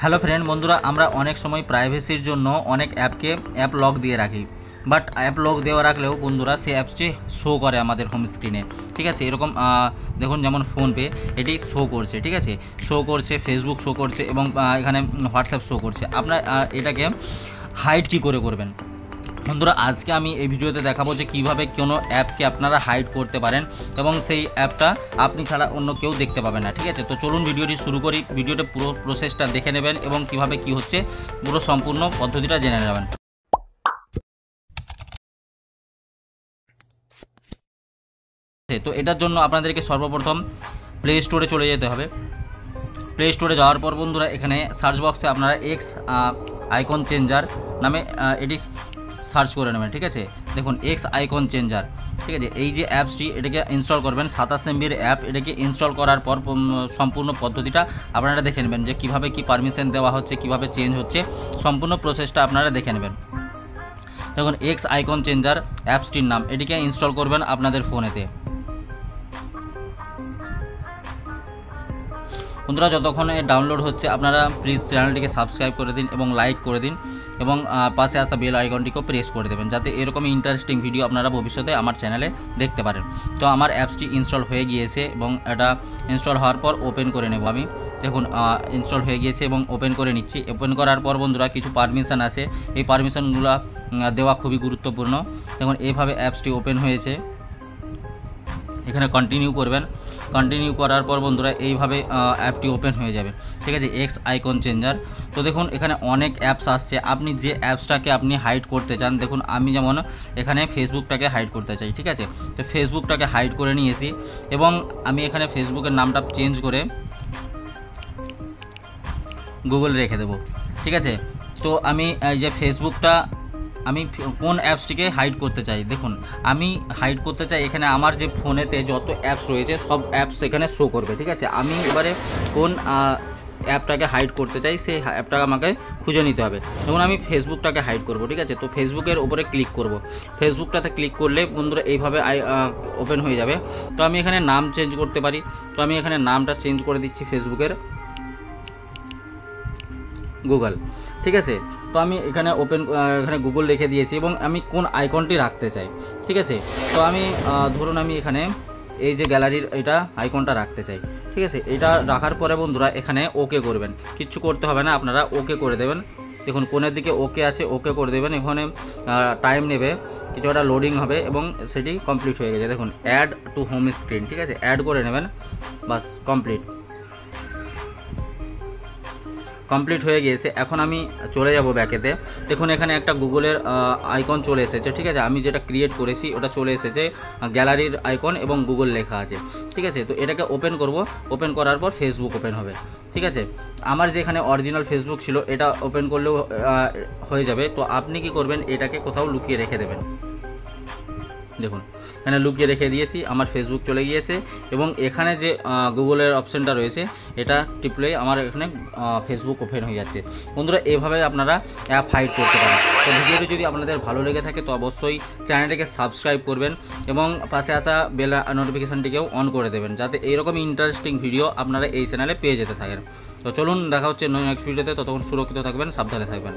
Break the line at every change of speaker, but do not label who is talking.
Hello friend বন্ধুরা, আমরা অনেক সময় প্রাইভেসির জন্য অনেক অ্যাপ লক দিয়ে রাখি। বাট অ্যাপ লক দেওয়া রাখলেও বন্ধুরা সেই অ্যাপসটি শো করে আমাদের হোম স্ক্রিনে। ঠিক আছে, এরকম দেখুন যেমন ফোনপে এটি শো করছে, ঠিক আছে, শো করছে, ফেসবুক শো করছে এবং এখানে হোয়াটসঅ্যাপ শো করছে। আপনার এটাকে হাইড কী করে করবেন বন্ধুরা, আজকে আমি এই ভিডিওতে দেখাবো যে কীভাবে কোনো অ্যাপকে আপনারা হাইড করতে পারেন এবং সেই অ্যাপটা আপনি ছাড়া অন্য কেউ দেখতে পাবে না। ঠিক আছে, তো চলুন ভিডিওটি শুরু করি। ভিডিওটা পুরো প্রসেসটা দেখে নেবেন এবং কীভাবে কী হচ্ছে পুরো সম্পূর্ণ পদ্ধতিটা জেনে নেবেন। তো এটার জন্য আপনাদেরকে সর্বপ্রথম প্লে স্টোরে চলে যেতে হবে। প্লে স্টোরে যাওয়ার পর বন্ধুরা এখানে সার্চ বক্সে আপনারা এক্স আইকন চেঞ্জার নামে এটি সার্চ করে নেবেন। ঠিক আছে, দেখুন এক্স আইকন চেঞ্জার, ঠিক আছে, এই যে অ্যাপসটি এটাকে ইনস্টল করবেন। 27 MB অ্যাপ। এটাকে ইনস্টল করার পর সম্পূর্ণ পদ্ধতিটা আপনারা দেখে নেবেন যে কীভাবে কী পারমিশন দেওয়া হচ্ছে, কীভাবে চেঞ্জ হচ্ছে, সম্পূর্ণ প্রসেসটা আপনারা দেখে নেবেন। দেখুন এক্স আইকন চেঞ্জার অ্যাপসটির নাম, এটিকে ইনস্টল করবেন আপনাদের ফোনেতে। বন্ধুরা যতক্ষণ ডাউনলোড হচ্ছে আপনারা প্লিজ চ্যানেলটিকে সাবস্ক্রাইব করে দিন এবং লাইক করে দিন এবং পাশে আসা বেল আইকনটিকেও প্রেস করে দেবেন যাতে এরকমই ইন্টারেস্টিং ভিডিও আপনারা ভবিষ্যতে আমার চ্যানেলে দেখতে পারেন। তো আমার অ্যাপসটি ইনস্টল হয়ে গিয়েছে এবং এটা ইনস্টল হওয়ার পর ওপেন করে নেব আমি। দেখুন ইনস্টল হয়ে গিয়েছে এবং ওপেন করে নিচ্ছি। ওপেন করার পর বন্ধুরা কিছু পারমিশন আছে, এই পারমিশনগুলো দেওয়া খুবই গুরুত্বপূর্ণ। দেখুন এইভাবে অ্যাপসটি ওপেন হয়েছে, এখানে কন্টিনিউ করবেন। কন্টিনিউ করার পর বন্ধুরা এইভাবে অ্যাপটি ওপেন হয়ে যাবে। ঠিক আছে, এক্স আইকন চেঞ্জার। তো দেখুন এখানে অনেক অ্যাপস আসছে, আপনি যে অ্যাপসটাকে আপনি হাইড করতে চান। দেখুন আমি যেমন এখানে ফেসবুকটাকে হাইড করতে চাই। ঠিক আছে, তো ফেসবুকটাকে হাইড করে নিয়েছি এবং আমি এখানে ফেসবুকের নামটা চেঞ্জ করে গুগল রেখে দেবো। ঠিক আছে, তো আমি এই যে ফেসবুকটা আমি কোন অ্যাপসটিকে হাইড করতে চাই, দেখুন আমি হাইড করতে চাই এখানে আমার যে ফোনেতে যত অ্যাপস রয়েছে সব অ্যাপস এখানে শো করবে। ঠিক আছে, আমি এবারে কোন অ্যাপটাকে হাইড করতে চাই সেই অ্যাপটাকে আমাকে খুঁজে নিতে হবে। যেমন আমি ফেসবুকটাকে হাইড করব। ঠিক আছে, তো ফেসবুকের উপরে ক্লিক করব। ফেসবুকটাতে ক্লিক করলে বন্ধুরা এইভাবে ওপেন হয়ে যাবে। তো আমি এখানে নাম চেঞ্জ করতে পারি। তো আমি এখানে নামটা চেঞ্জ করে দিচ্ছি ফেসবুকের গুগল। ঠিক আছে, তো আমি এখানে এখানে গুগল লিখে দিয়েছি এবং আমি কোন আইকনটি রাখতে চাই। ঠিক আছে, তো আমি ধরুন আমি এখানে এই যে গ্যালারির এটা আইকনটা রাখতে চাই। ঠিক আছে, এটা রাখার পরে বন্ধুরা এখানে ওকে করবেন, কিচ্ছু করতে হবে না, আপনারা ওকে করে দেবেন। দেখুন কোণের দিকে ওকে আছে, ওকে করে দেবেন। এখানে টাইম নেবে, কিছুটা লোডিং হবে এবং সেটি কমপ্লিট হয়ে গেছে। দেখুন অ্যাড টু হোম স্ক্রিন, ঠিক আছে, অ্যাড করে নেবেন, বাস কমপ্লিট হয়ে গিয়েছে। এখন আমি চলে যাব ব্যাকেতে। দেখুন এখানে একটা গুগলের আইকন চলে এসেছে। ঠিক আছে, আমি যেটা ক্রিয়েট করেছি ওটা চলে এসেছে, গ্যালারির আইকন এবং গুগল লেখা আছে। ঠিক আছে, তো এটাকে ওপেন করব। ওপেন করার পর ফেসবুক ওপেন হবে। ঠিক আছে, আমার যেখানে অরিজিনাল ফেসবুক ছিল এটা ওপেন করলেও হয়ে যাবে। তো আপনি কি করবেন, এটাকে কোথাও লুকিয়ে রেখে দেবেন। দেখুন এখানে লুকিয়ে রেখে দিয়েছি, আমার ফেসবুক চলে গিয়েছে এবং এখানে যে গুগলের অপশানটা রয়েছে এটা টিপলে আমার এখানে ফেসবুক ওপেন হয়ে যাচ্ছে। বন্ধুরা এভাবে আপনারা অ্যাপ হাইড করতে পারেন। তো ভিডিওটি যদি আপনাদের ভালো লেগে থাকে তো অবশ্যই চ্যানেলটিকে সাবস্ক্রাইব করবেন এবং পাশে আসা বেল নোটিফিকেশানটিকেও অন করে দেবেন যাতে এইরকম ইন্টারেস্টিং ভিডিও আপনারা এই চ্যানেলে পেয়ে যেতে থাকেন। তো চলুন দেখা হচ্ছে নেক্সট ভিডিওতে, ততক্ষণ সুরক্ষিত থাকবেন, সাবধানে থাকবেন।